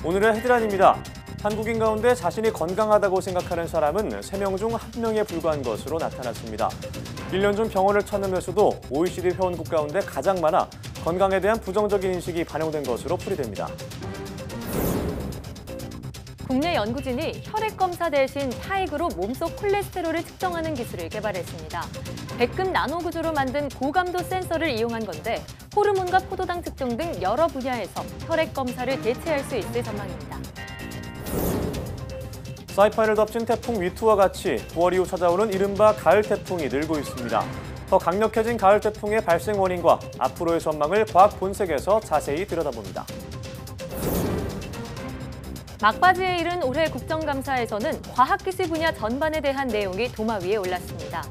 오늘의 헤드라인입니다. 한국인 가운데 자신이 건강하다고 생각하는 사람은 3명 중 1명에 불과한 것으로 나타났습니다. 1년 중 병원을 찾는 횟수도 OECD 회원국 가운데 가장 많아 건강에 대한 부정적인 인식이 반영된 것으로 풀이됩니다. 국내 연구진이 혈액 검사 대신 타액으로 몸속 콜레스테롤을 측정하는 기술을 개발했습니다. 백금 나노 구조로 만든 고감도 센서를 이용한 건데 호르몬과 포도당 측정 등 여러 분야에서 혈액 검사를 대체할 수 있을 전망입니다. 사이판을 덮친 태풍 위투와 같이 9월 이후 찾아오는 이른바 가을 태풍이 늘고 있습니다. 더 강력해진 가을 태풍의 발생 원인과 앞으로의 전망을 과학 본색에서 자세히 들여다봅니다. 막바지에 이른 올해 국정감사에서는 과학기술 분야 전반에 대한 내용이 도마 위에 올랐습니다.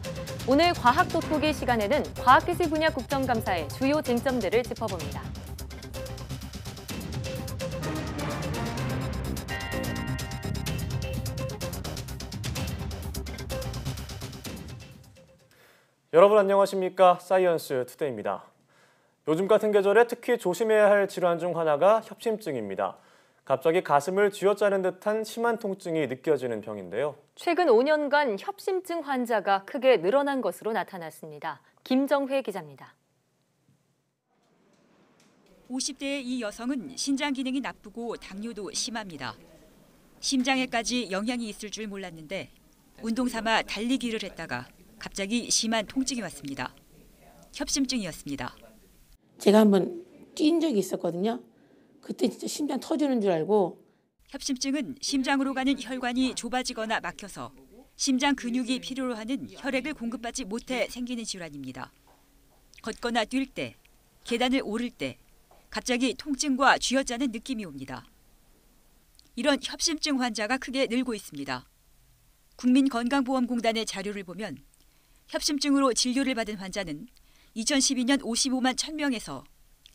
오늘 과학 돋보기 시간에는 과학기술 분야 국정감사의 주요 쟁점들을 짚어봅니다. 여러분 안녕하십니까? 사이언스 투데이입니다. 요즘 같은 계절에 특히 조심해야 할 질환 중 하나가 협심증입니다. 갑자기 가슴을 쥐어짜는 듯한 심한 통증이 느껴지는 병인데요. 최근 5년간 협심증 환자가 크게 늘어난 것으로 나타났습니다. 김정회 기자입니다. 50대의 이 여성은 신장 기능이 나쁘고 당뇨도 심합니다. 심장에까지 영향이 있을 줄 몰랐는데 운동 삼아 달리기를 했다가 갑자기 심한 통증이 왔습니다. 협심증이었습니다. 제가 한번 뛴 적이 있었거든요. 그때 진짜 심장 터지는 줄 알고. 협심증은 심장으로 가는 혈관이 좁아지거나 막혀서 심장 근육이 필요로 하는 혈액을 공급받지 못해 생기는 질환입니다. 걷거나 뛸 때, 계단을 오를 때 갑자기 통증과 쥐어짜는 느낌이 옵니다. 이런 협심증 환자가 크게 늘고 있습니다. 국민건강보험공단의 자료를 보면 협심증으로 진료를 받은 환자는 2012년 55만 1,000명에서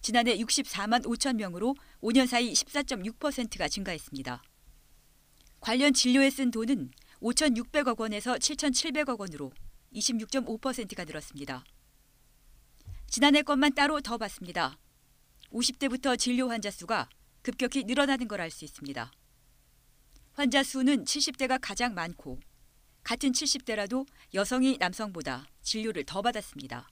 지난해 64만 5천 명으로 5년 사이 14.6%가 증가했습니다. 관련 진료에 쓴 돈은 5,600억 원에서 7,700억 원으로 26.5%가 늘었습니다. 지난해 것만 따로 더 봤습니다. 50대부터 진료 환자 수가 급격히 늘어나는 걸 알 수 있습니다. 환자 수는 70대가 가장 많고 같은 70대라도 여성이 남성보다 진료를 더 받았습니다.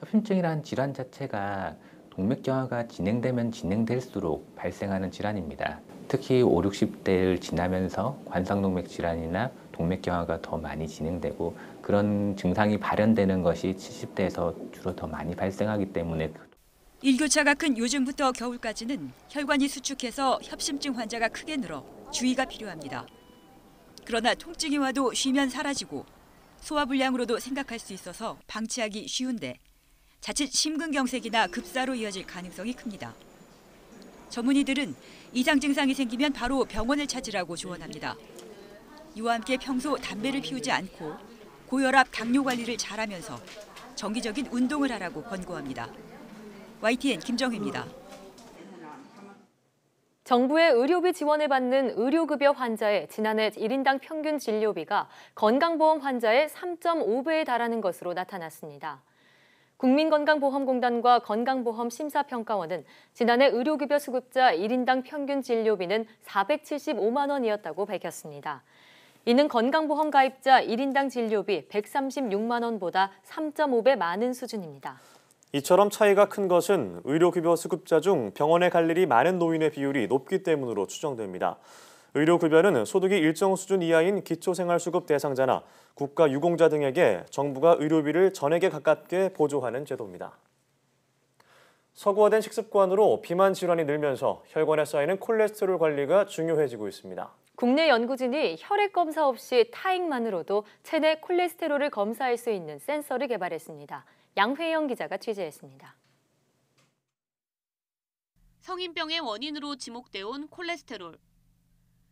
협심증이란 질환 자체가 동맥경화가 진행되면 진행될수록 발생하는 질환입니다. 특히 5, 60대를 지나면서 관상동맥 질환이나 동맥경화가 더 많이 진행되고 그런 증상이 발현되는 것이 70대에서 주로 더 많이 발생하기 때문에 일교차가 큰 요즘부터 겨울까지는 혈관이 수축해서 협심증 환자가 크게 늘어 주의가 필요합니다. 그러나 통증이 와도 쉬면 사라지고 소화불량으로도 생각할 수 있어서 방치하기 쉬운데 자칫 심근경색이나 급사로 이어질 가능성이 큽니다. 전문의들은 이상 증상이 생기면 바로 병원을 찾으라고 조언합니다. 이와 함께 평소 담배를 피우지 않고 고혈압, 당뇨 관리를 잘하면서 정기적인 운동을 하라고 권고합니다. YTN 김정혜입니다. 정부의 의료비 지원을 받는 의료급여 환자의 지난해 1인당 평균 진료비가 건강보험 환자의 3.5배에 달하는 것으로 나타났습니다. 국민건강보험공단과 건강보험심사평가원은 지난해 의료급여 수급자 1인당 평균 진료비는 475만 원이었다고 밝혔습니다. 이는 건강보험 가입자 1인당 진료비 136만 원보다 3.5배 많은 수준입니다. 이처럼 차이가 큰 것은 의료급여 수급자 중 병원에 갈 일이 많은 노인의 비율이 높기 때문으로 추정됩니다. 의료급여는 소득이 일정 수준 이하인 기초생활수급 대상자나 국가유공자 등에게 정부가 의료비를 전액에 가깝게 보조하는 제도입니다. 서구화된 식습관으로 비만 질환이 늘면서 혈관에 쌓이는 콜레스테롤 관리가 중요해지고 있습니다. 국내 연구진이 혈액 검사 없이 타액만으로도 체내 콜레스테롤을 검사할 수 있는 센서를 개발했습니다. 양회영 기자가 취재했습니다. 성인병의 원인으로 지목돼 온 콜레스테롤.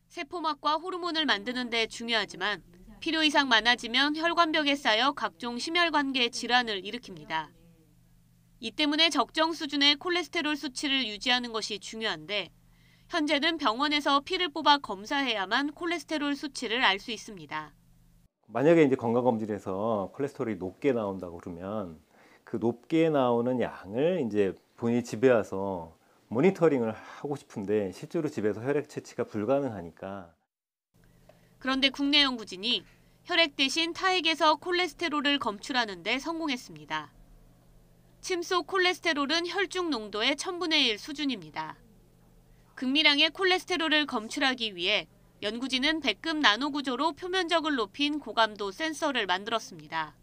세포막과 호르몬을 만드는 데 중요하지만 필요 이상 많아지면 혈관벽에 쌓여 각종 심혈관계 질환을 일으킵니다. 이 때문에 적정 수준의 콜레스테롤 수치를 유지하는 것이 중요한데 현재는 병원에서 피를 뽑아 검사해야만 콜레스테롤 수치를 알 수 있습니다. 만약에 이제 건강검진에서 콜레스테롤이 높게 나온다고 그러면 그 높게 나오는 양을 이제 본인이 집에 와서 모니터링을 하고 싶은데 실제로 집에서 혈액 채취가 불가능하니까. 그런데 국내 연구진이 혈액 대신 타액에서 콜레스테롤을 검출하는 데 성공했습니다. 침 속 콜레스테롤은 혈중 농도의 1000분의 1 수준입니다. 극미량의 콜레스테롤을 검출하기 위해 연구진은 백금 나노 구조로 표면적을 높인 고감도 센서를 만들었습니다.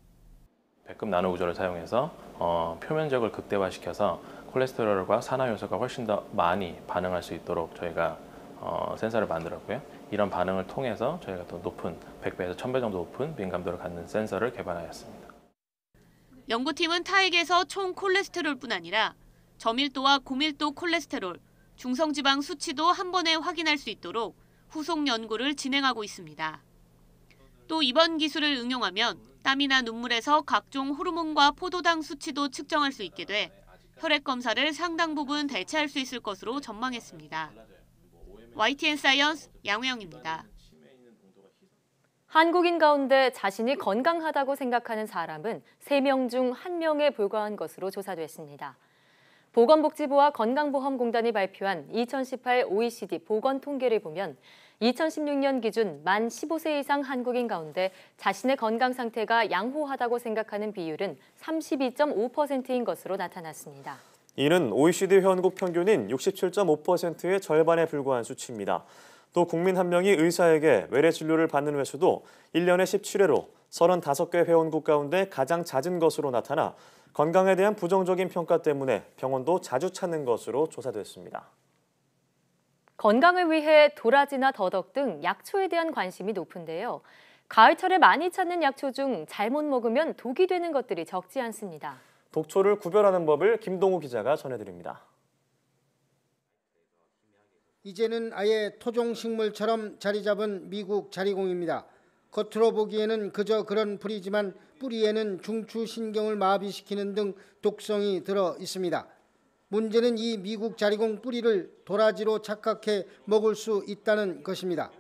백금 나노 구조를 사용해서 표면적을 극대화시켜서 콜레스테롤과 산화 요소가 훨씬 더 많이 반응할 수 있도록 저희가 센서를 만들었고요. 이런 반응을 통해서 저희가 더 높은 100배에서 1000배 정도 높은 민감도를 갖는 센서를 개발하였습니다. 연구팀은 타액에서 총 콜레스테롤뿐 아니라 저밀도와 고밀도 콜레스테롤, 중성지방 수치도 한 번에 확인할 수 있도록 후속 연구를 진행하고 있습니다. 또 이번 기술을 응용하면 땀이나 눈물에서 각종 호르몬과 포도당 수치도 측정할 수 있게 돼 혈액 검사를 상당 부분 대체할 수 있을 것으로 전망했습니다. YTN 사이언스 양우영입니다. 한국인 가운데 자신이 건강하다고 생각하는 사람은 3명 중 1명에 불과한 것으로 조사됐습니다. 보건복지부와 건강보험공단이 발표한 2018 OECD 보건 통계를 보면 2016년 기준 만 15세 이상 한국인 가운데 자신의 건강 상태가 양호하다고 생각하는 비율은 32.5%인 것으로 나타났습니다. 이는 OECD 회원국 평균인 67.5%의 절반에 불과한 수치입니다. 또 국민 1명이 의사에게 외래 진료를 받는 횟수도 1년에 17회로 35개 회원국 가운데 가장 잦은 것으로 나타나 건강에 대한 부정적인 평가 때문에 병원도 자주 찾는 것으로 조사됐습니다. 건강을 위해 도라지나 더덕 등 약초에 대한 관심이 높은데요. 가을철에 많이 찾는 약초 중 잘못 먹으면 독이 되는 것들이 적지 않습니다. 독초를 구별하는 법을 김동우 기자가 전해드립니다. 이제는 아예 토종식물처럼 자리 잡은 미국 자리공입니다. 겉으로 보기에는 그저 그런 풀이지만 뿌리에는 중추신경을 마비시키는 등 독성이 들어 있습니다. 문제는 이 미국 자리공 뿌리를 도라지로 착각해 먹을 수 있다는 것입니다.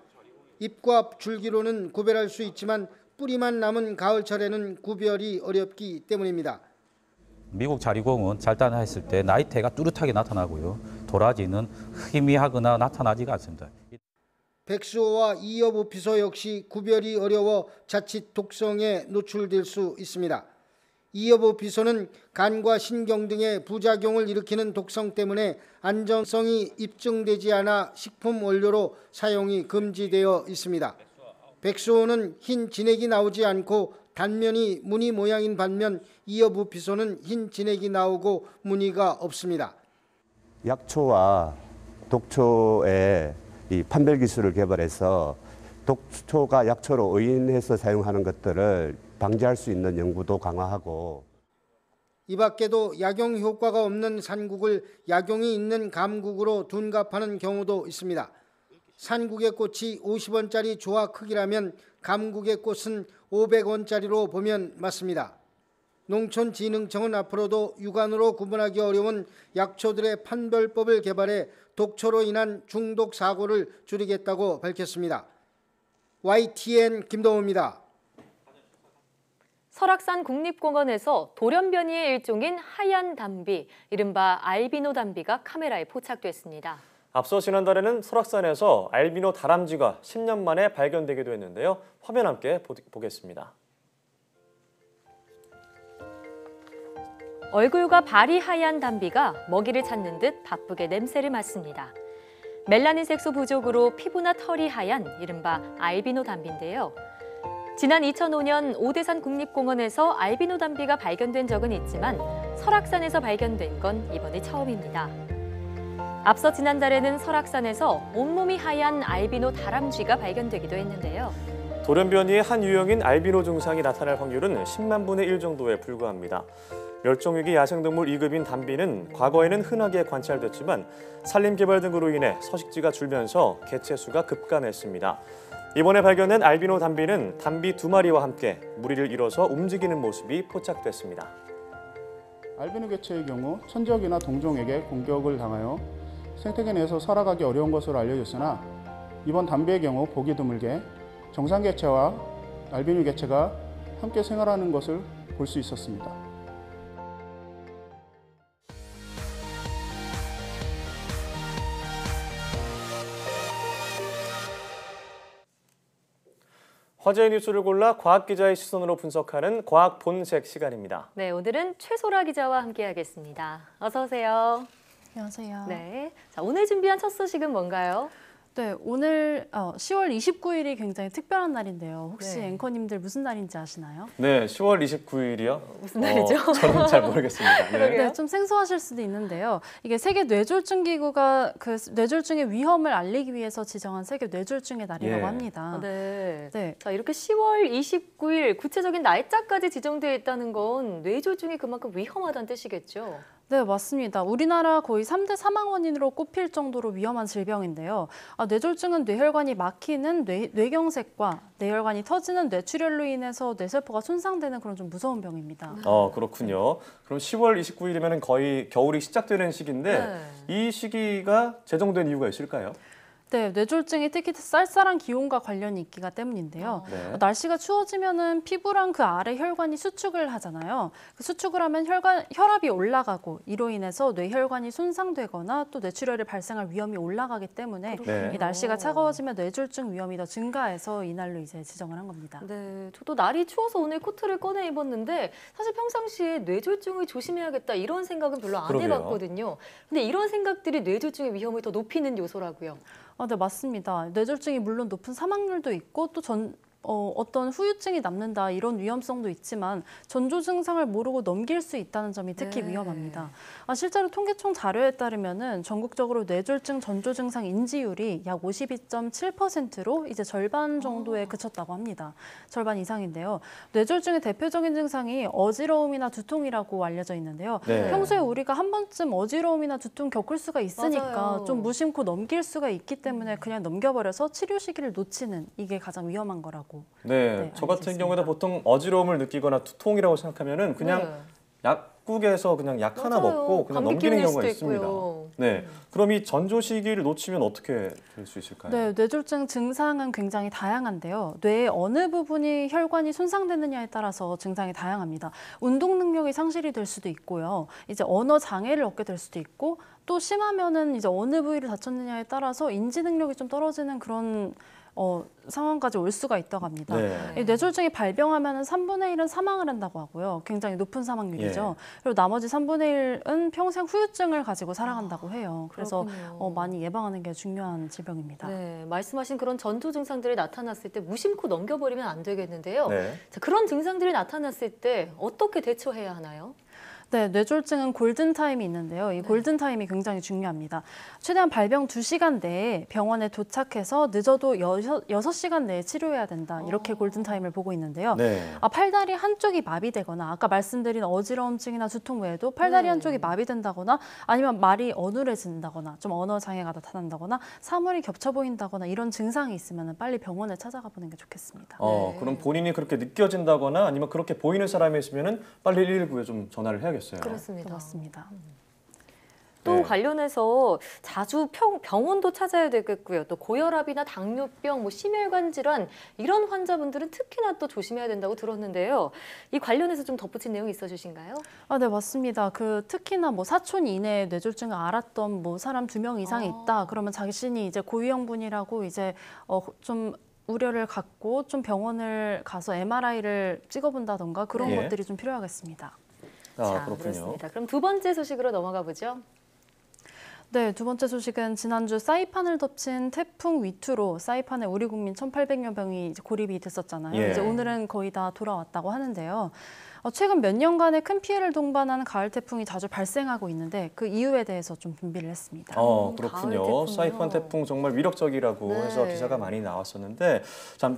잎과 줄기로는 구별할 수 있지만 뿌리만 남은 가을철에는 구별이 어렵기 때문입니다. 미국 자리공은 잘단했을 때 나이테가 뚜렷하게 나타나고요. 도라지는 희미하거나 나타나지가 않습니다. 백수호와 이여부피소 역시 구별이 어려워 자칫 독성에 노출될 수 있습니다. 이여부피소는 간과 신경 등의 부작용을 일으키는 독성 때문에 안전성이 입증되지 않아 식품 원료로 사용이 금지되어 있습니다. 백수호는 흰 진액이 나오지 않고 단면이 무늬 모양인 반면 이여부피소는 흰 진액이 나오고 무늬가 없습니다. 약초와 독초의 이 판별 기술을 개발해서 독초가 약초로 의인해서 사용하는 것들을 방지할 수 있는 연구도 강화하고, 이 밖에도 약용 효과가 없는 산국을 약용이 있는 감국으로 둔갑하는 경우도 있습니다. 산국의 꽃이 50원짜리 조화 크기라면 감국의 꽃은 500원짜리로 보면 맞습니다. 농촌진흥청은 앞으로도 육안으로 구분하기 어려운 약초들의 판별법을 개발해 독초로 인한 중독 사고를 줄이겠다고 밝혔습니다. YTN 김동우입니다. 설악산 국립공원에서 돌연변이의 일종인 하얀 담비, 이른바 알비노 담비가 카메라에 포착됐습니다. 앞서 지난달에는 설악산에서 알비노 다람쥐가 10년 만에 발견되기도 했는데요. 화면 함께 보겠습니다. 얼굴과 발이 하얀 담비가 먹이를 찾는 듯 바쁘게 냄새를 맡습니다. 멜라닌 색소 부족으로 피부나 털이 하얀 이른바 알비노 담비인데요. 지난 2005년 오대산 국립공원에서 알비노 담비가 발견된 적은 있지만 설악산에서 발견된 건 이번이 처음입니다. 앞서 지난달에는 설악산에서 온몸이 하얀 알비노 다람쥐가 발견되기도 했는데요. 돌연변이의 한 유형인 알비노 증상이 나타날 확률은 10만 분의 1 정도에 불과합니다. 멸종위기 야생동물 2급인 담비는 과거에는 흔하게 관찰됐지만 산림개발 등으로 인해 서식지가 줄면서 개체수가 급감했습니다. 이번에 발견된 알비노 담비는 담비 2마리와 함께 무리를 이뤄서 움직이는 모습이 포착됐습니다. 알비노 개체의 경우 천적이나 동종에게 공격을 당하여 생태계 내에서 살아가기 어려운 것으로 알려졌으나 이번 담비의 경우 보기 드물게 정상 개체와 알비노 개체가 함께 생활하는 것을 볼 수 있었습니다. 화제의 뉴스를 골라 과학 기자의 시선으로 분석하는 과학 본색 시간입니다. 네, 오늘은 최소라 기자와 함께하겠습니다. 어서 오세요. 안녕하세요. 네, 자, 오늘 준비한 첫 소식은 뭔가요? 네, 오늘 10월 29일이 굉장히 특별한 날인데요. 혹시 네. 앵커님들 무슨 날인지 아시나요? 네, 10월 29일이요? 무슨 날이죠? 저는 잘 모르겠습니다. 네, 좀 생소하실 수도 있는데요. 이게 세계 뇌졸중 기구가 그 뇌졸중의 위험을 알리기 위해서 지정한 세계 뇌졸중의 날이라고 합니다. 네. 네. 자, 이렇게 10월 29일 구체적인 날짜까지 지정되어 있다는 건 뇌졸중이 그만큼 위험하다는 뜻이겠죠? 네, 맞습니다. 우리나라 거의 3대 사망 원인으로 꼽힐 정도로 위험한 질병인데요. 뇌졸중은 뇌혈관이 막히는 뇌경색과 뇌혈관이 터지는 뇌출혈로 인해서 뇌세포가 손상되는 그런 좀 무서운 병입니다. 그렇군요. 그럼 10월 29일이면 거의 겨울이 시작되는 시기인데 이 시기가 제정된 이유가 있을까요? 네, 뇌졸중이 특히 쌀쌀한 기온과 관련이 있기가 때문인데요. 날씨가 추워지면은 피부랑 그 아래 혈관이 수축을 하잖아요. 그 수축을 하면 혈압이 올라가고 이로 인해서 뇌혈관이 손상되거나 또 뇌출혈이 발생할 위험이 올라가기 때문에 이 날씨가 차가워지면 뇌졸중 위험이 더 증가해서 이날로 이제 지정을 한 겁니다. 네, 저도 날이 추워서 오늘 코트를 꺼내 입었는데 사실 평상시에 뇌졸중을 조심해야겠다 이런 생각은 별로 안 해봤거든요. 근데 이런 생각들이 뇌졸중의 위험을 더 높이는 요소라고요. 네, 맞습니다. 뇌졸중이 물론 높은 사망률도 있고 또 어떤 후유증이 남는다 이런 위험성도 있지만 전조 증상을 모르고 넘길 수 있다는 점이 특히 위험합니다. 실제로 통계청 자료에 따르면은 전국적으로 뇌졸중 전조 증상 인지율이 약 52.7%로 이제 절반 정도에 그쳤다고 합니다. 절반 이상인데요. 뇌졸중의 대표적인 증상이 어지러움이나 두통이라고 알려져 있는데요. 평소에 우리가 한 번쯤 어지러움이나 두통 겪을 수가 있으니까 좀 무심코 넘길 수가 있기 때문에 그냥 넘겨버려서 치료 시기를 놓치는 이게 가장 위험한 거라고. 네, 저 같은 경우에도 보통 어지러움을 느끼거나 두통이라고 생각하면은 그냥 약국에서 그냥 약 하나 먹고 그냥 넘기는 경우가 있습니다. 네, 그럼 이 전조 시기를 놓치면 어떻게 될 수 있을까요? 네, 뇌졸중 증상은 굉장히 다양한데요. 뇌의 어느 부분이 혈관이 손상되느냐에 따라서 증상이 다양합니다. 운동 능력이 상실이 될 수도 있고요. 이제 언어 장애를 얻게 될 수도 있고 또 심하면은 이제 어느 부위를 다쳤느냐에 따라서 인지 능력이 좀 떨어지는 그런 상황까지 올 수가 있다고 합니다. 뇌졸중이 발병하면 3분의 1은 사망을 한다고 하고요. 굉장히 높은 사망률이죠. 그리고 나머지 3분의 1은 평생 후유증을 가지고 살아간다고 해요. 그래서 많이 예방하는 게 중요한 질병입니다. 네, 말씀하신 그런 전조 증상들이 나타났을 때 무심코 넘겨버리면 안 되겠는데요. 자, 그런 증상들이 나타났을 때 어떻게 대처해야 하나요? 네, 뇌졸중은 골든타임이 있는데요. 이 골든타임이 굉장히 중요합니다. 최대한 발병 2시간 내에 병원에 도착해서 늦어도 6시간 내에 치료해야 된다. 이렇게 골든타임을 보고 있는데요. 팔다리 한쪽이 마비되거나 아까 말씀드린 어지러움증이나 두통 외에도 팔다리 한쪽이 마비된다거나 아니면 말이 어눌해진다거나 좀 언어 장애가 나타난다거나 사물이 겹쳐 보인다거나 이런 증상이 있으면 빨리 병원에 찾아가 보는 게 좋겠습니다. 그럼 본인이 그렇게 느껴진다거나 아니면 그렇게 보이는 사람이 있으면 빨리 119에 좀 전화를 해야겠어요. 그렇습니다. 맞습니다. 또 관련해서 자주 병원도 찾아야 되겠고요. 또 고혈압이나 당뇨병, 심혈관 질환 이런 환자분들은 특히나 또 조심해야 된다고 들었는데요. 이 관련해서 좀 덧붙인 내용이 있어주신가요? 네, 맞습니다. 특히나 사촌 이내에 뇌졸중을 앓았던 사람 2명 이상이 있다. 그러면 자신이 이제 고위험군이라고 이제 좀 우려를 갖고 좀 병원을 가서 MRI를 찍어본다던가 그런 것들이 좀 필요하겠습니다. 자, 그렇습니다. 그럼 두 번째 소식으로 넘어가 보죠. 네, 두 번째 소식은 지난주 사이판을 덮친 태풍 위투로 사이판에 우리 국민 1,800여 명이 이제 고립이 됐었잖아요. 이제 오늘은 거의 다 돌아왔다고 하는데요. 최근 몇 년간의 큰 피해를 동반한 가을 태풍이 자주 발생하고 있는데 그 이유에 대해서 좀 준비를 했습니다. 그렇군요. 사이판 태풍 정말 위력적이라고 해서 기사가 많이 나왔었는데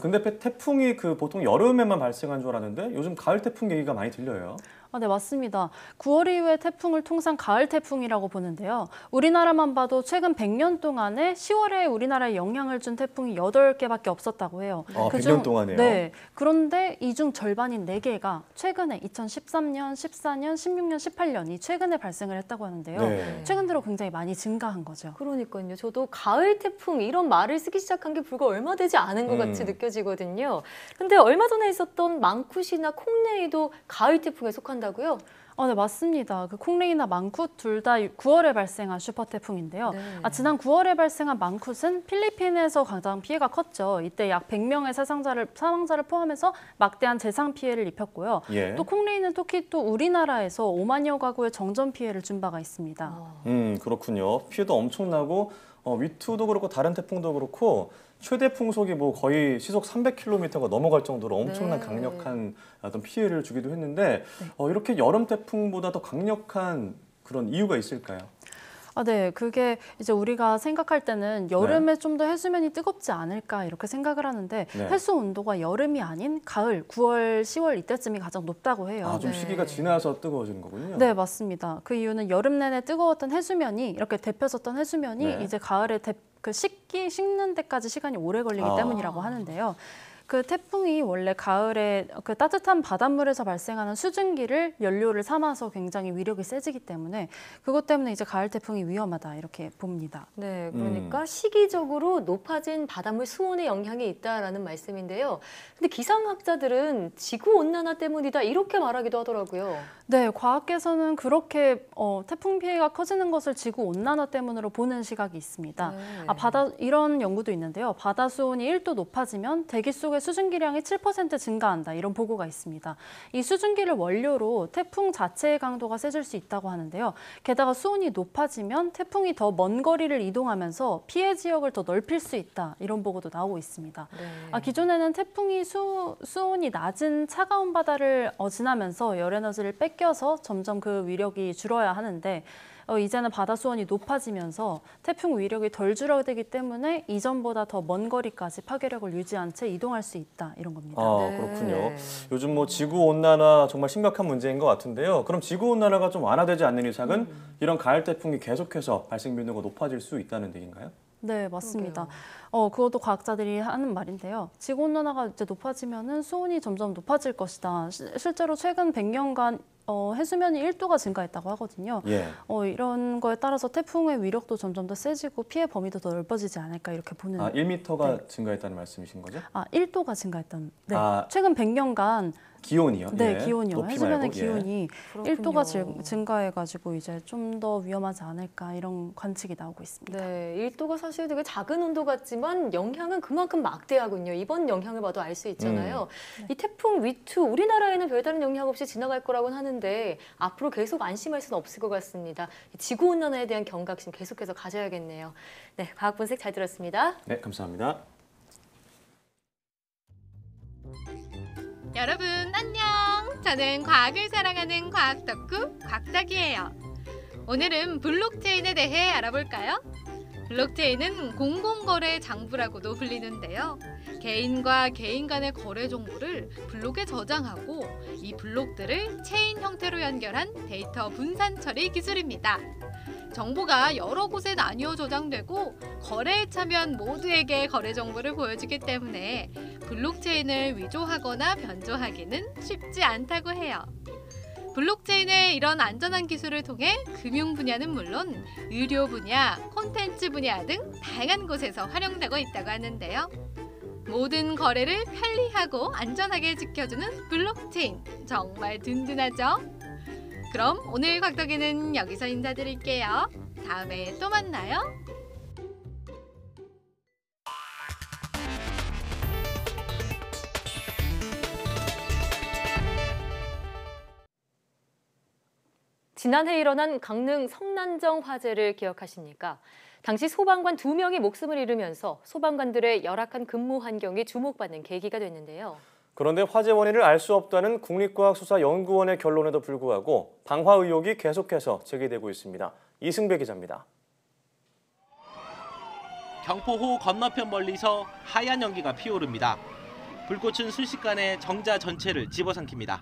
근데 태풍이 보통 여름에만 발생한 줄 알았는데 요즘 가을 태풍 얘기가 많이 들려요. 네, 맞습니다. 9월 이후의 태풍을 통상 가을 태풍이라고 보는데요. 우리나라만 봐도 최근 100년 동안에 10월에 우리나라에 영향을 준 태풍이 8개밖에 없었다고 해요. 100년 동안에요? 네. 그런데 이 중 절반인 4개가 최근에 2013년, 14년, 16년, 18년이 최근에 발생을 했다고 하는데요. 최근 들어 굉장히 많이 증가한 거죠. 그러니까요. 저도 가을 태풍 이런 말을 쓰기 시작한 게 불과 얼마 되지 않은 것 같이 느껴지거든요. 근데 얼마 전에 있었던 망쿠시나 콩네이도 가을 태풍에 속한다고요? 네, 맞습니다. 그 콩레이나 망쿠 둘 다 9월에 발생한 슈퍼 태풍인데요. 네. 지난 9월에 발생한 망쿠는 필리핀에서 가장 피해가 컸죠. 이때 약 100명의 사망자를 포함해서 막대한 재산 피해를 입혔고요. 예. 또 콩레이는 특히 또 우리나라에서 5만여 가구의 정전 피해를 준 바가 있습니다. 그렇군요. 피해도 엄청나고 위투도 그렇고 다른 태풍도 그렇고 최대 풍속이 뭐 거의 시속 300km가 넘어갈 정도로 엄청난 네. 강력한 어떤 피해를 주기도 했는데 이렇게 여름 태풍보다 더 강력한 그런 이유가 있을까요? 네, 그게 이제 우리가 생각할 때는 여름에 좀 더 해수면이 뜨겁지 않을까 이렇게 생각을 하는데 네. 해수 온도가 여름이 아닌 가을, 9월, 10월 이때쯤이 가장 높다고 해요. 좀 시기가 지나서 뜨거워지는 거군요. 네, 맞습니다. 그 이유는 여름 내내 뜨거웠던 해수면이 이렇게 데펴졌던 해수면이 네. 이제 가을에 식는 데까지 시간이 오래 걸리기 때문이라고 하는데요. 그 태풍이 원래 가을에 그 따뜻한 바닷물에서 발생하는 수증기를 연료를 삼아서 굉장히 위력이 세지기 때문에 그것 때문에 이제 가을 태풍이 위험하다 이렇게 봅니다. 네, 그러니까 시기적으로 높아진 바닷물 수온의 영향이 있다라는 말씀인데요. 근데 기상학자들은 지구 온난화 때문이다 이렇게 말하기도 하더라고요. 네, 과학계에서는 그렇게 태풍 피해가 커지는 것을 지구 온난화 때문으로 보는 시각이 있습니다. 이런 연구도 있는데요. 바다 수온이 1도 높아지면 대기 속의 수증기량이 7% 증가한다 이런 보고가 있습니다. 이 수증기를 원료로 태풍 자체의 강도가 세질 수 있다고 하는데요. 게다가 수온이 높아지면 태풍이 더 먼 거리를 이동하면서 피해 지역을 더 넓힐 수 있다 이런 보고도 나오고 있습니다. 네. 기존에는 태풍이 수온이 낮은 차가운 바다를 지나면서 열 에너지를 뺏겨서 점점 그 위력이 줄어야 하는데 이제는 바다 수온이 높아지면서 태풍 위력이 덜 줄어들기 때문에 이전보다 더 먼 거리까지 파괴력을 유지한 채 이동할 수 있다 이런 겁니다. 그렇군요. 요즘 뭐 지구 온난화 정말 심각한 문제인 것 같은데요. 그럼 지구 온난화가 좀 완화되지 않는 이상은 이런 가을 태풍이 계속해서 발생 빈도가 높아질 수 있다는 얘기인가요? 네, 맞습니다. 그것도 과학자들이 하는 말인데요. 지구 온난화가 이제 높아지면은 수온이 점점 높아질 것이다. 실제로 최근 100년간 해수면이 1도가 증가했다고 하거든요. 예. 이런 거에 따라서 태풍의 위력도 점점 더 세지고 피해 범위도 더 넓어지지 않을까 이렇게 보는. 1m가 증가했다는 말씀이신 거죠? 1도가 증가했던. 네. 아, 최근 100년간 기온이요? 네, 예. 기온이요. 높이 해수면의 말고, 기온이 그렇군요. 1도가 증가해가지고 이제 좀 더 위험하지 않을까 이런 관측이 나오고 있습니다. 네, 1도가 사실 되게 작은 온도 같지만 영향은 그만큼 막대하군요. 이번 영향을 봐도 알 수 있잖아요. 이 태풍 위투, 우리나라에는 별다른 영향 없이 지나갈 거라고는 하는데 앞으로 계속 안심할 수는 없을 것 같습니다. 지구온난화에 대한 경각심 계속해서 가져야겠네요. 네, 과학 분석 잘 들었습니다. 네, 감사합니다. 여러분 안녕! 저는 과학을 사랑하는 과학 덕후 곽덕이에요. 오늘은 블록체인에 대해 알아볼까요? 블록체인은 공공거래 장부라고도 불리는데요. 개인과 개인 간의 거래 정보를 블록에 저장하고 이 블록들을 체인 형태로 연결한 데이터 분산 처리 기술입니다. 정보가 여러 곳에 나뉘어 저장되고 거래에 참여한 모두에게 거래 정보를 보여주기 때문에 블록체인을 위조하거나 변조하기는 쉽지 않다고 해요. 블록체인의 이런 안전한 기술을 통해 금융 분야는 물론 의료 분야, 콘텐츠 분야 등 다양한 곳에서 활용되고 있다고 하는데요. 모든 거래를 편리하고 안전하게 지켜주는 블록체인, 정말 든든하죠? 그럼 오늘 곽덕이는 여기서 인사드릴게요. 다음에 또 만나요. 지난해 일어난 강릉 성난정 화재를 기억하십니까? 당시 소방관 2명이 목숨을 잃으면서 소방관들의 열악한 근무 환경이 주목받는 계기가 됐는데요. 그런데 화재 원인을 알 수 없다는 국립과학수사연구원의 결론에도 불구하고 방화 의혹이 계속해서 제기되고 있습니다. 이승배 기자입니다. 경포호 건너편 멀리서 하얀 연기가 피오릅니다. 불꽃은 순식간에 정자 전체를 집어삼킵니다.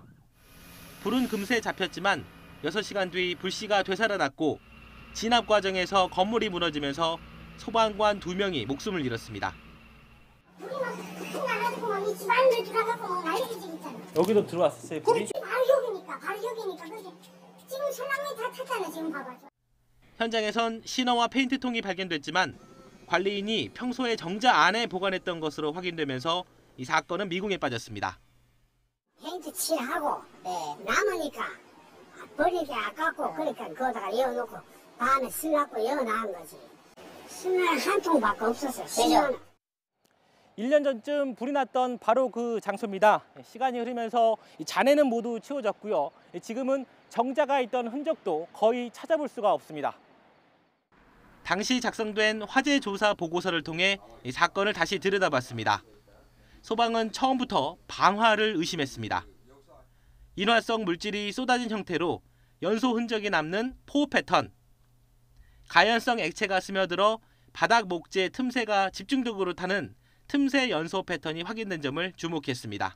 불은 금세 잡혔지만 6시간 뒤 불씨가 되살아났고 진압 과정에서 건물이 무너지면서 소방관 2명이 목숨을 잃었습니다. 여기도 들어왔었어요, 불이? 바로 여기니까. 지금 설랑이 다 탔잖아, 지금 봐봐. 현장에선 신어와 페인트통이 발견됐지만 관리인이 평소에 정자 안에 보관했던 것으로 확인되면서 이 사건은 미궁에 빠졌습니다. 페인트 칠하고 남으니까 버리기 아깝고 그러니까 거기다가 이어놓고 다음에 쓰려고 이어놓은 거지. 10만 한 통밖에 없었어요. 10만 원. 1년 전쯤 불이 났던 바로 그 장소입니다. 시간이 흐르면서 이 잔해는 모두 치워졌고요. 지금은 정자가 있던 흔적도 거의 찾아볼 수가 없습니다. 당시 작성된 화재 조사 보고서를 통해 이 사건을 다시 들여다봤습니다. 소방은 처음부터 방화를 의심했습니다. 인화성 물질이 쏟아진 형태로 연소 흔적이 남는 포 패턴, 가연성 액체가 스며들어 바닥 목재 틈새가 집중적으로 타는 틈새 연소 패턴이 확인된 점을 주목했습니다.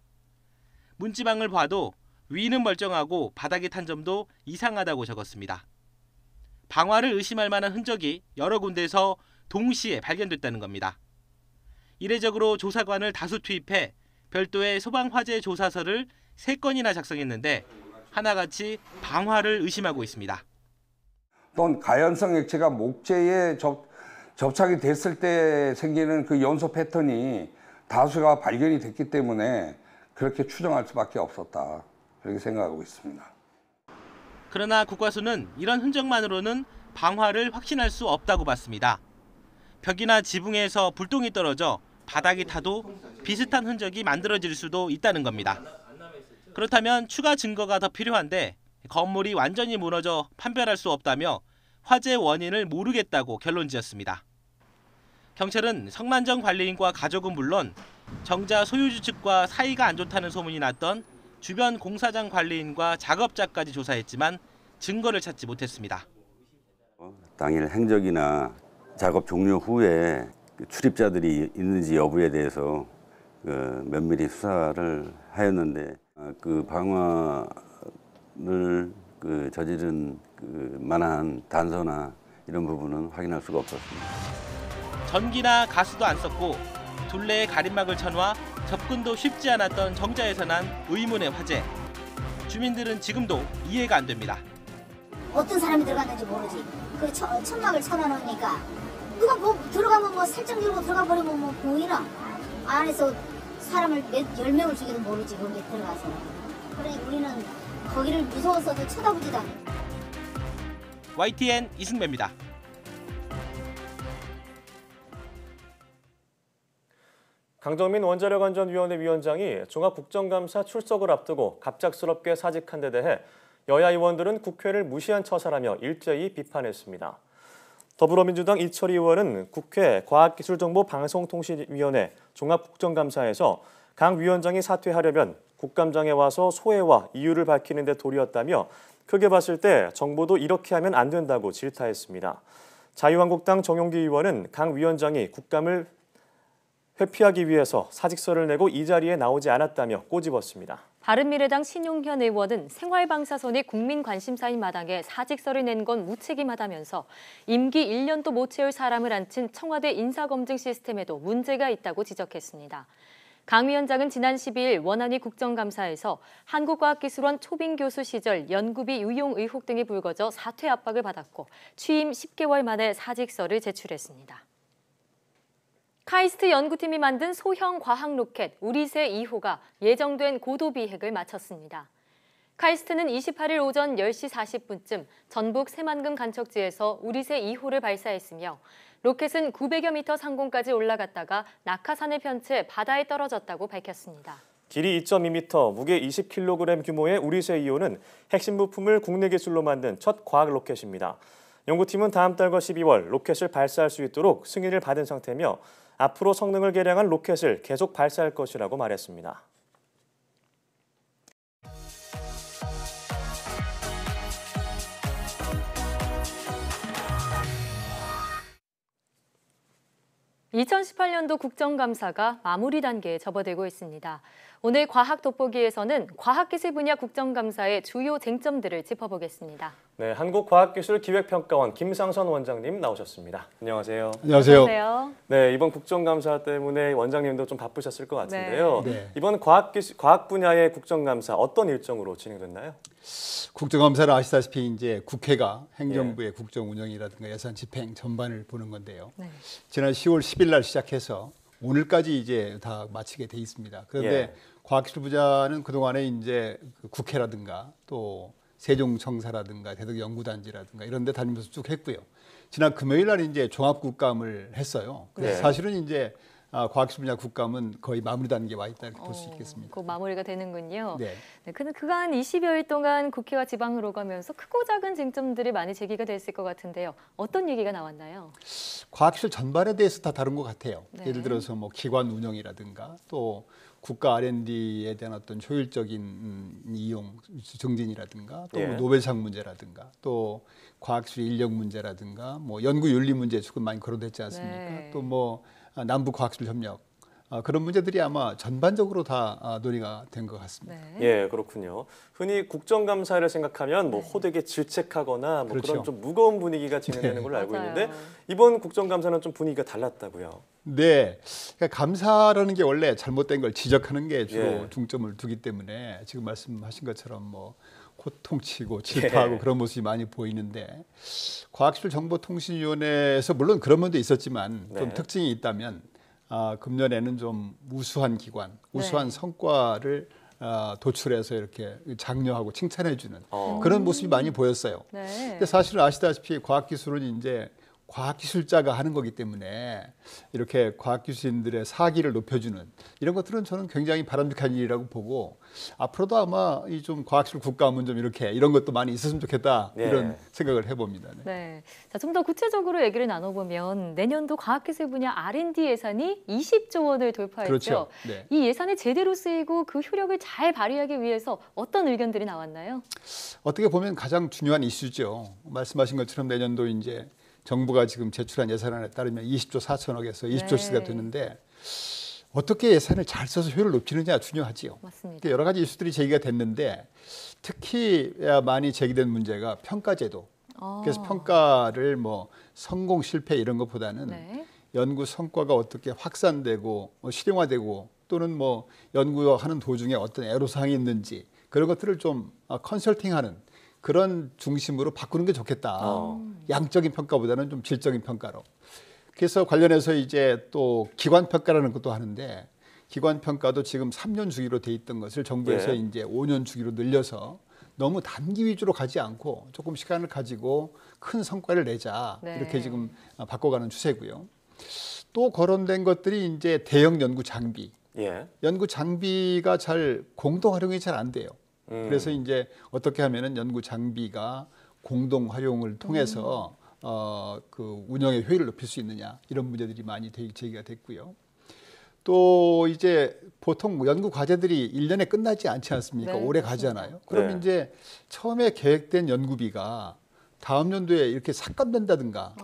문지방을 봐도 위는 멀쩡하고 바닥이 탄 점도 이상하다고 적었습니다. 방화를 의심할 만한 흔적이 여러 군데에서 동시에 발견됐다는 겁니다. 이례적으로 조사관을 다수 투입해 별도의 소방화재 조사서를 3건이나 작성했는데 하나같이 방화를 의심하고 있습니다. 또는 가연성 액체가 목재에 접착이 됐을 때 생기는 그 연소 패턴이 다수가 발견이 됐기 때문에 그렇게 추정할 수밖에 없었다. 그렇게 생각하고 있습니다. 그러나 국과수는 이런 흔적만으로는 방화를 확신할 수 없다고 봤습니다. 벽이나 지붕에서 불똥이 떨어져 바닥이 타도 비슷한 흔적이 만들어질 수도 있다는 겁니다. 그렇다면 추가 증거가 더 필요한데 건물이 완전히 무너져 판별할 수 없다며 화재 원인을 모르겠다고 결론지었습니다. 경찰은 성만정 관리인과 가족은 물론 정자 소유주 측과 사이가 안 좋다는 소문이 났던 주변 공사장 관리인과 작업자까지 조사했지만 증거를 찾지 못했습니다. 당일 행적이나 작업 종료 후에 출입자들이 있는지 여부에 대해서 면밀히 수사를 하였는데 그 방화를 저지른 만한 단서나 이런 부분은 확인할 수가 없었습니다. 전기나 가스도 안 썼고 둘레에 가림막을 쳐놔 접근도 쉽지 않았던 정자에서 난 의문의 화재. 주민들은 지금도 이해가 안 됩니다. 어떤 사람이 들어갔는지 모르지. 그 천막을 쳐놔놓으니까 누가 뭐 들어가면 뭐 살짝 열고 들어가 버리면 뭐 보이나? 안에서 사람을 10명을 죽여도 모르지 거기에 들어가서. 그러니 우리는 거기를 무서워서도 쳐다보지도 않아요. YTN 이승배입니다. 강정민 원자력안전위원회 위원장이 종합국정감사 출석을 앞두고 갑작스럽게 사직한 데 대해 여야 의원들은 국회를 무시한 처사라며 일제히 비판했습니다. 더불어민주당 이철희 의원은 국회 과학기술정보방송통신위원회 종합국정감사에서 강 위원장이 사퇴하려면 국감장에 와서 소회와 이유를 밝히는 데 도리었다며 크게 봤을 때 정부도 이렇게 하면 안 된다고 질타했습니다. 자유한국당 정용기 의원은 강 위원장이 국감을 회피하기 위해서 사직서를 내고 이 자리에 나오지 않았다며 꼬집었습니다. 바른미래당 신용현 의원은 생활방사선이 국민 관심사인 마당에 사직서를 낸 건 무책임하다면서 임기 1년도 못 채울 사람을 앉힌 청와대 인사검증 시스템에도 문제가 있다고 지적했습니다. 강 위원장은 지난 12일 원안위 국정감사에서 한국과학기술원 초빙 교수 시절 연구비 유용 의혹 등이 불거져 사퇴 압박을 받았고 취임 10개월 만에 사직서를 제출했습니다. 카이스트 연구팀이 만든 소형 과학 로켓 우리새 2호가 예정된 고도 비행을 마쳤습니다. 카이스트는 28일 오전 10시 40분쯤 전북 새만금 간척지에서 우리새 2호를 발사했으며 로켓은 900여 미터 상공까지 올라갔다가 낙하산을 편 채 바다에 떨어졌다고 밝혔습니다. 길이 2.2m, 무게 20kg 규모의 우리새 2호는 핵심 부품을 국내 기술로 만든 첫 과학 로켓입니다. 연구팀은 다음 달과 12월 로켓을 발사할 수 있도록 승인을 받은 상태며 앞으로 성능을 개량한 로켓을 계속 발사할 것이라고 말했습니다. (2018년도) 국정감사가 마무리 단계에 접어들고 있습니다. 오늘 과학 돋보기에서는 과학기술 분야 국정감사의 주요 쟁점들을 짚어보겠습니다. 네, 한국과학기술기획평가원 김상선 원장님 나오셨습니다. 안녕하세요. 안녕하세요. 네, 이번 국정감사 때문에 원장님도 좀 바쁘셨을 것 같은데요. 네. 이번 과학 분야의 국정감사 어떤 일정으로 진행됐나요? 국정감사는 아시다시피 이제 국회가 행정부의 국정 운영이라든가 예산 집행 전반을 보는 건데요. 네. 지난 10월 10일 날 시작해서 오늘까지 이제 다 마치게 돼 있습니다. 그런데 과학기술부자는 그동안에 이제 국회라든가 또 세종청사라든가 대덕연구단지라든가 이런 데 다니면서 쭉 했고요. 지난 금요일 날 이제 종합국감을 했어요. 그래서 네. 사실은 이제 과학기술 분야 국감은 거의 마무리 단계에 와 있다 이렇게 볼 수 있겠습니다. 곧 마무리가 되는군요. 네. 네, 그간 20여일 동안 국회와 지방으로 가면서 크고 작은 쟁점들이 많이 제기가 됐을 것 같은데요. 어떤 얘기가 나왔나요? 과학기술 전반에 대해서 다 다른 것 같아요. 네. 예를 들어서 뭐 기관 운영이라든가 또 국가 R&D에 대한 어떤 효율적인 이용 증진이라든가 또 예. 뭐 노벨상 문제라든가 또 과학기술 인력 문제라든가 뭐 연구 윤리 문제 조금 많이 거론됐지 않습니까? 네. 또 뭐 남북 과학기술 협력 그런 문제들이 아마 전반적으로 다 논의가 된 것 같습니다. 네. 예, 그렇군요. 흔히 국정감사를 생각하면 뭐 호되게 질책하거나 뭐 그렇죠. 그런 좀 무거운 분위기가 진행되는 걸로 알고 맞아요. 있는데 이번 국정감사는 좀 분위기가 달랐다고요. 네, 그러니까 감사라는 게 원래 잘못된 걸 지적하는 게 주로 예. 중점을 두기 때문에 지금 말씀하신 것처럼 뭐 호통치고 질타하고 예. 그런 모습이 많이 보이는데 과학기술정보통신위원회에서 물론 그런 면도 있었지만 좀 네. 특징이 있다면 금년에는 좀 우수한 기관, 우수한 네. 성과를 도출해서 이렇게 장려하고 칭찬해주는 그런 모습이 많이 보였어요. 네. 근데 사실은 아시다시피 과학기술은 이제 과학기술자가 하는 거기 때문에 이렇게 과학기술인들의 사기를 높여주는 이런 것들은 저는 굉장히 바람직한 일이라고 보고 앞으로도 아마 이 좀 과학기술 국가문 좀 이렇게 이런 것도 많이 있었으면 좋겠다 네. 이런 생각을 해봅니다. 네. 네. 자, 좀 더 구체적으로 얘기를 나눠보면 내년도 과학기술 분야 R&D 예산이 20조 원을 돌파했죠. 그렇죠. 네. 이 예산이 제대로 쓰이고 그 효력을 잘 발휘하기 위해서 어떤 의견들이 나왔나요? 어떻게 보면 가장 중요한 이슈죠. 말씀하신 것처럼 내년도 이제 정부가 지금 제출한 예산안에 따르면 20조 4천억에서 20조씩가 되는데 어떻게 예산을 잘 써서 효율을 높이느냐 중요하지요. 맞습니다. 여러 가지 이슈들이 제기가 됐는데 특히 많이 제기된 문제가 평가제도. 그래서 평가를 뭐 성공 실패 이런 것보다는 네. 연구 성과가 어떻게 확산되고 실용화되고 또는 뭐 연구하는 도중에 어떤 애로사항이 있는지 그런 것들을 좀 컨설팅하는 그런 중심으로 바꾸는 게 좋겠다. 양적인 평가보다는 좀 질적인 평가로. 그래서 관련해서 이제 또 기관 평가라는 것도 하는데 기관 평가도 지금 3년 주기로 돼 있던 것을 정부에서 예. 이제 5년 주기로 늘려서 너무 단기 위주로 가지 않고 조금 시간을 가지고 큰 성과를 내자. 네. 이렇게 지금 바꿔가는 추세고요. 또 거론된 것들이 이제 대형 연구 장비. 예. 연구 장비가 잘 공동 활용이 잘 안 돼요. 그래서 이제 어떻게 하면은 연구 장비가 공동 활용을 통해서 그 운영의 효율을 높일 수 있느냐 이런 문제들이 많이 제기가 됐고요. 또 이제 보통 연구 과제들이 1년에 끝나지 않지 않습니까? 네, 오래 그렇습니다. 가잖아요. 그럼 네. 이제 처음에 계획된 연구비가 다음 연도에 이렇게 삭감된다든가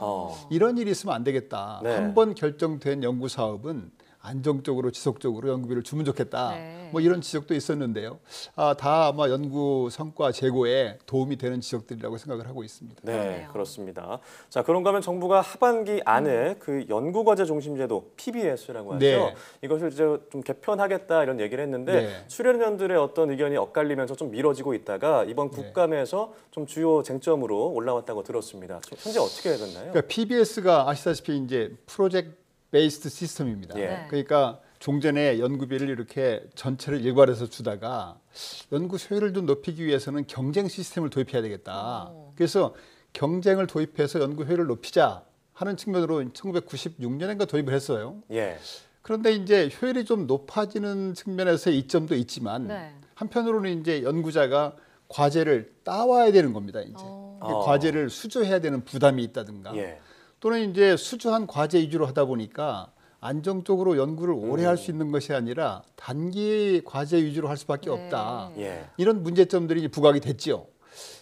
이런 일이 있으면 안 되겠다. 네. 한 번 결정된 연구 사업은 안정적으로 지속적으로 연구비를 주면 좋겠다. 네. 뭐 이런 지적도 있었는데요. 다 아마 연구 성과 제고에 도움이 되는 지적들이라고 생각을 하고 있습니다. 네, 그러네요. 그렇습니다. 자, 그런가 하면 정부가 하반기 안에 그 연구과제 중심제도 PBS라고 하죠. 네. 이것을 이제 좀 개편하겠다 이런 얘기를 했는데 네. 수련연들의 어떤 의견이 엇갈리면서 좀 미뤄지고 있다가 이번 국감에서 좀 주요 쟁점으로 올라왔다고 들었습니다. 현재 어떻게 됐나요? 그러니까 PBS가 아시다시피 이제 프로젝트 베이스드 시스템입니다. 예. 그러니까 종전에 연구비를 이렇게 전체를 일괄해서 주다가 연구 효율을 좀 높이기 위해서는 경쟁 시스템을 도입해야 되겠다. 그래서 경쟁을 도입해서 연구 효율을 높이자 하는 측면으로 1996년인가 도입을 했어요. 예. 그런데 이제 효율이 좀 높아지는 측면에서의 이점도 있지만 네. 한편으로는 이제 연구자가 과제를 따와야 되는 겁니다. 이제 과제를 수주해야 되는 부담이 있다든가. 예. 또는 이제 수주한 과제 위주로 하다 보니까 안정적으로 연구를 오래 할 수 있는 것이 아니라 단기 과제 위주로 할 수밖에 없다. 예. 이런 문제점들이 부각이 됐지요.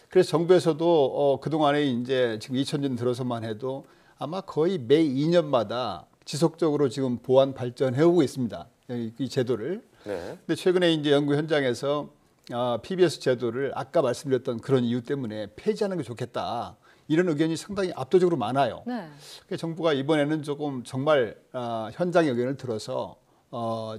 그래서 정부에서도 그동안에 이제 지금 2000년 들어서만 해도 아마 거의 매 2년마다 지속적으로 지금 보완 발전해 오고 있습니다. 이 제도를. 네. 근데 최근에 이제 연구 현장에서 PBS 제도를 아까 말씀드렸던 그런 이유 때문에 폐지하는 게 좋겠다. 이런 의견이 상당히 압도적으로 많아요. 네. 그래서 정부가 이번에는 조금 정말 현장 의견을 들어서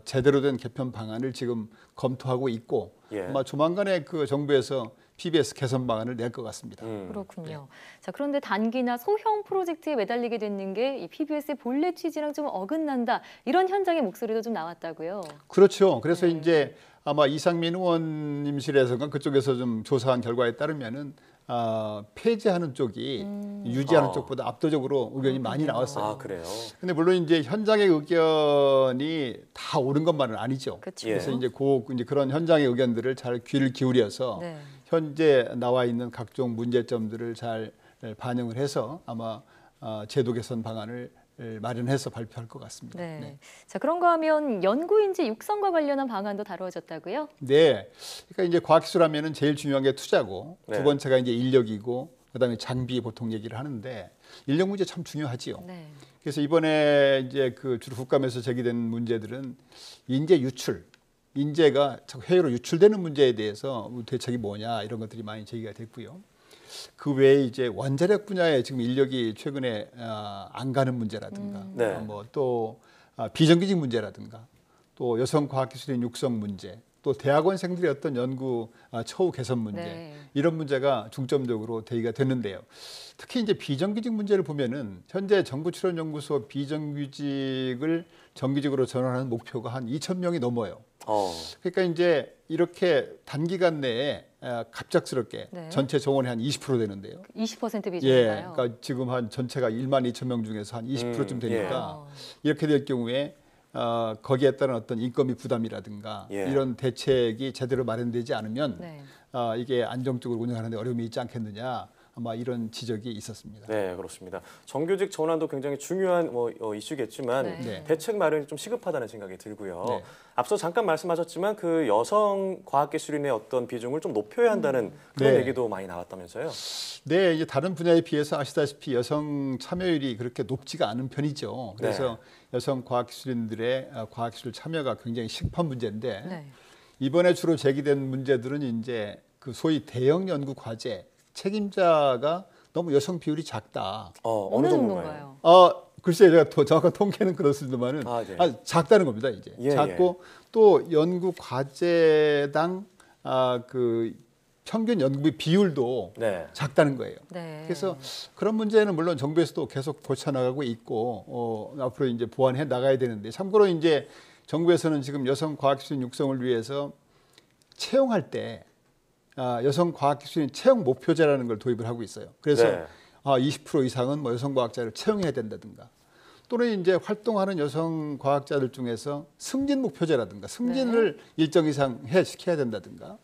제대로 된 개편 방안을 지금 검토하고 있고 예. 아마 조만간에 그 정부에서 PBS 개선 방안을 낼 것 같습니다. 그렇군요. 자, 그런데 단기나 소형 프로젝트에 매달리게 되는 게 이 PBS의 본래 취지랑 좀 어긋난다. 이런 현장의 목소리도 좀 나왔다고요. 그렇죠. 그래서 이제 아마 이상민 의원님실에서가 그쪽에서 좀 조사한 결과에 따르면은 폐지하는 쪽이 유지하는 쪽보다 압도적으로 의견이 많이 나왔어요. 아, 그래요? 근데 물론 이제 현장의 의견이 다 옳은 것만은 아니죠. 그쵸. 그래서 이제 그런 현장의 의견들을 잘 귀를 기울여서 네. 현재 나와 있는 각종 문제점들을 잘 반영을 해서 아마 제도 개선 방안을 마련해서 발표할 것 같습니다. 네. 네. 자, 그런가 하면 연구인재 육성과 관련한 방안도 다루어졌다고요? 네. 그러니까 이제 과학기술하면은 제일 중요한 게 투자고 네. 두 번째가 이제 인력이고 그다음에 장비 보통 얘기를 하는데 인력 문제 참 중요하지요. 네. 그래서 이번에 이제 그 주로 국감에서 제기된 문제들은 인재 유출, 인재가 해외로 유출되는 문제에 대해서 대책이 뭐냐 이런 것들이 많이 제기가 됐고요. 그 외에 이제 원자력 분야에 지금 인력이 최근에 안 가는 문제라든가, 네. 뭐 또 비정규직 문제라든가, 또 여성 과학기술인 육성 문제, 또 대학원생들의 어떤 연구 처우 개선 문제 네. 이런 문제가 중점적으로 대의가 됐는데요. 특히 이제 비정규직 문제를 보면은 현재 정부출연연구소 비정규직을 정규직으로 전환하는 목표가 한 2,000명이 넘어요. 그러니까 이제 이렇게 단기간 내에 갑작스럽게 네. 전체 정원이 한 20% 되는데요. 20% 예, 비중인가요? 그러니까 지금 한 전체가 12,000명 중에서 한 20%쯤 되니까 예. 이렇게 될 경우에 거기에 따른 어떤 인건비 부담이라든가 예. 이런 대책이 제대로 마련되지 않으면 네. 이게 안정적으로 운영하는 데 어려움이 있지 않겠느냐. 아마 이런 지적이 있었습니다. 네, 그렇습니다. 정규직 전환도 굉장히 중요한 이슈겠지만 네. 대책 마련이 좀 시급하다는 생각이 들고요. 네. 앞서 잠깐 말씀하셨지만 그 여성 과학기술인의 어떤 비중을 좀 높여야 한다는 그런 네. 얘기도 많이 나왔다면서요. 네, 이제 다른 분야에 비해서 아시다시피 여성 참여율이 그렇게 높지가 않은 편이죠. 그래서 여성 과학기술인들의 과학기술 참여가 굉장히 시급한 문제인데 네. 이번에 주로 제기된 문제들은 이제 그 소위 대형 연구 과제 책임자가 너무 여성 비율이 작다. 어느 정도인가요? 글쎄요, 제가 더 정확한 통계는 그렇습니다만은 네. 작다는 겁니다. 이제 예, 작고 또 연구 과제당 그 평균 연구비 비율도 네. 작다는 거예요. 네. 그래서 그런 문제는 물론 정부에서도 계속 고쳐나가고 있고 앞으로 이제 보완해 나가야 되는데 참고로 이제 정부에서는 지금 여성 과학기술인 육성을 위해서 채용할 때 여성 과학기술인 채용 목표제라는 걸 도입을 하고 있어요. 그래서 네. 20% 이상은 뭐 여성 과학자를 채용해야 된다든가 또는 이제 활동하는 여성 과학자들 중에서 승진 목표제라든가 승진을 일정 이상 시켜야 된다든가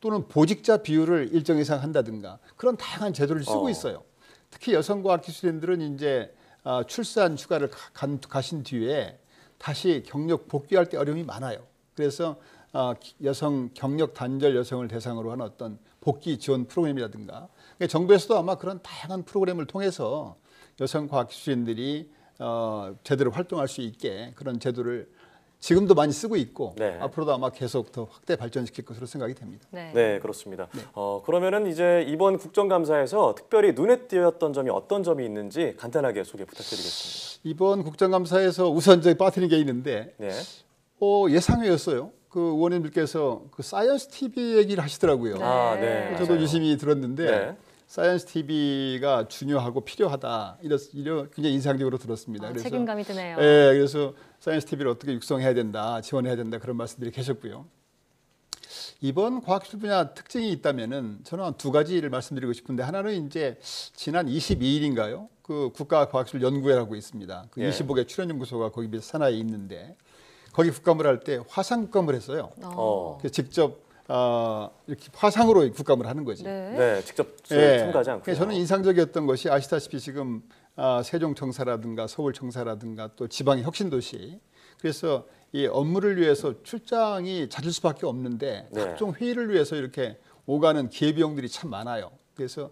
또는 보직자 비율을 일정 이상 한다든가 그런 다양한 제도를 쓰고 있어요. 특히 여성 과학기술인들은 이제 출산 휴가를 가신 뒤에 다시 경력 복귀할 때 어려움이 많아요. 그래서 여성 경력 단절 여성을 대상으로 하는 어떤 복귀 지원 프로그램이라든가 정부에서도 아마 그런 다양한 프로그램을 통해서 여성 과학기술인들이 제대로 활동할 수 있게 그런 제도를 지금도 많이 쓰고 있고 앞으로도 아마 계속 더 확대 발전시킬 것으로 생각이 됩니다. 네, 그렇습니다. 그러면은 이제 이번 국정감사에서 특별히 눈에 띄었던 점이 어떤 점이 있는지 간단하게 소개 부탁드리겠습니다. 이번 국정감사에서 우선 저희 빠뜨린 게 있는데 예상외였어요. 그 의원님들께서 그 사이언스 TV 얘기를 하시더라고요. 저도 맞아요. 유심히 들었는데 사이언스 TV가 중요하고 필요하다. 굉장히 인상적으로 들었습니다. 그래서 책임감이 드네요. 네, 그래서 사이언스 TV를 어떻게 육성해야 된다, 지원해야 된다 그런 말씀들이 계셨고요. 이번 과학기술 분야 특징이 있다면은 저는 한 두 가지를 말씀드리고 싶은데 하나는 이제 지난 22일인가요? 그 국가과학기술연구회라고 있습니다. 그 25개 출연연구소가 거기 산하에 있는데 거기 국감을 할 때 화상 국감을 했어요. 그래서 직접 이렇게 화상으로 국감을 하는 거지. 직접 참가하지 않고요. 저는 인상적이었던 것이 아시다시피 지금 세종청사라든가 서울청사라든가 또 지방의 혁신도시 그래서 이 업무를 위해서 출장이 잦을 수밖에 없는데 각종 회의를 위해서 이렇게 오가는 기회비용들이 참 많아요. 그래서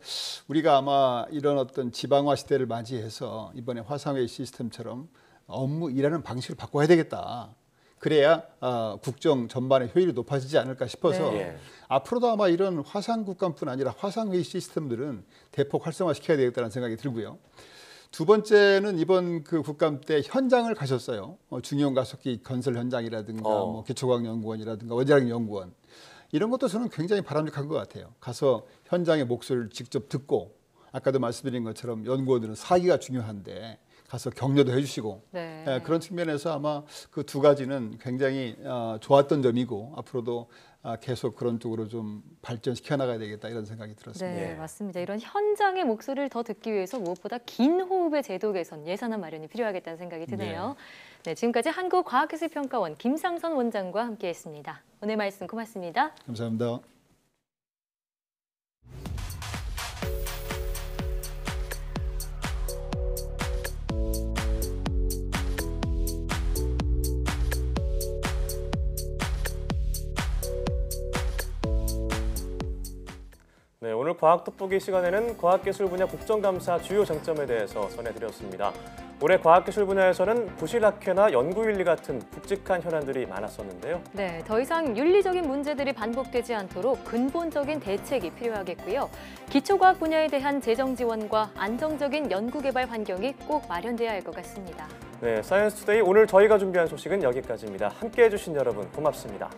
우리가 아마 이런 어떤 지방화 시대를 맞이해서 이번에 화상회의 시스템처럼 업무 일하는 방식을 바꿔야 되겠다. 그래야 국정 전반의 효율이 높아지지 않을까 싶어서 앞으로도 아마 이런 화상 국감뿐 아니라 화상회의 시스템들은 대폭 활성화시켜야 되겠다는 생각이 들고요. 두 번째는 이번 그 국감 때 현장을 가셨어요. 중이용 가속기 건설 현장이라든가 뭐 기초과학연구원이라든가 원자력연구원 이런 것도 저는 굉장히 바람직한 것 같아요. 가서 현장의 목소리를 직접 듣고 아까도 말씀드린 것처럼 연구원들은 사기가 중요한데 가서 격려도 해주시고 네. 그런 측면에서 아마 그 두 가지는 굉장히 좋았던 점이고 앞으로도 계속 그런 쪽으로 좀 발전시켜 나가야 되겠다 이런 생각이 들었습니다. 네, 맞습니다. 이런 현장의 목소리를 더 듣기 위해서 무엇보다 긴 호흡의 제도 개선, 예산안 마련이 필요하겠다는 생각이 드네요. 네, 지금까지 한국과학기술평가원 김상선 원장과 함께했습니다. 오늘 말씀 고맙습니다. 감사합니다. 네, 오늘 과학 돋보기 시간에는 과학기술 분야 국정감사 주요 쟁점에 대해서 전해드렸습니다. 올해 과학기술 분야에서는 부실학회나 연구윤리 같은 굵직한 현안들이 많았었는데요. 네, 더 이상 윤리적인 문제들이 반복되지 않도록 근본적인 대책이 필요하겠고요. 기초과학 분야에 대한 재정 지원과 안정적인 연구개발 환경이 꼭 마련돼야 할 것 같습니다. 네, 사이언스 투데이 오늘 저희가 준비한 소식은 여기까지입니다. 함께해 주신 여러분 고맙습니다.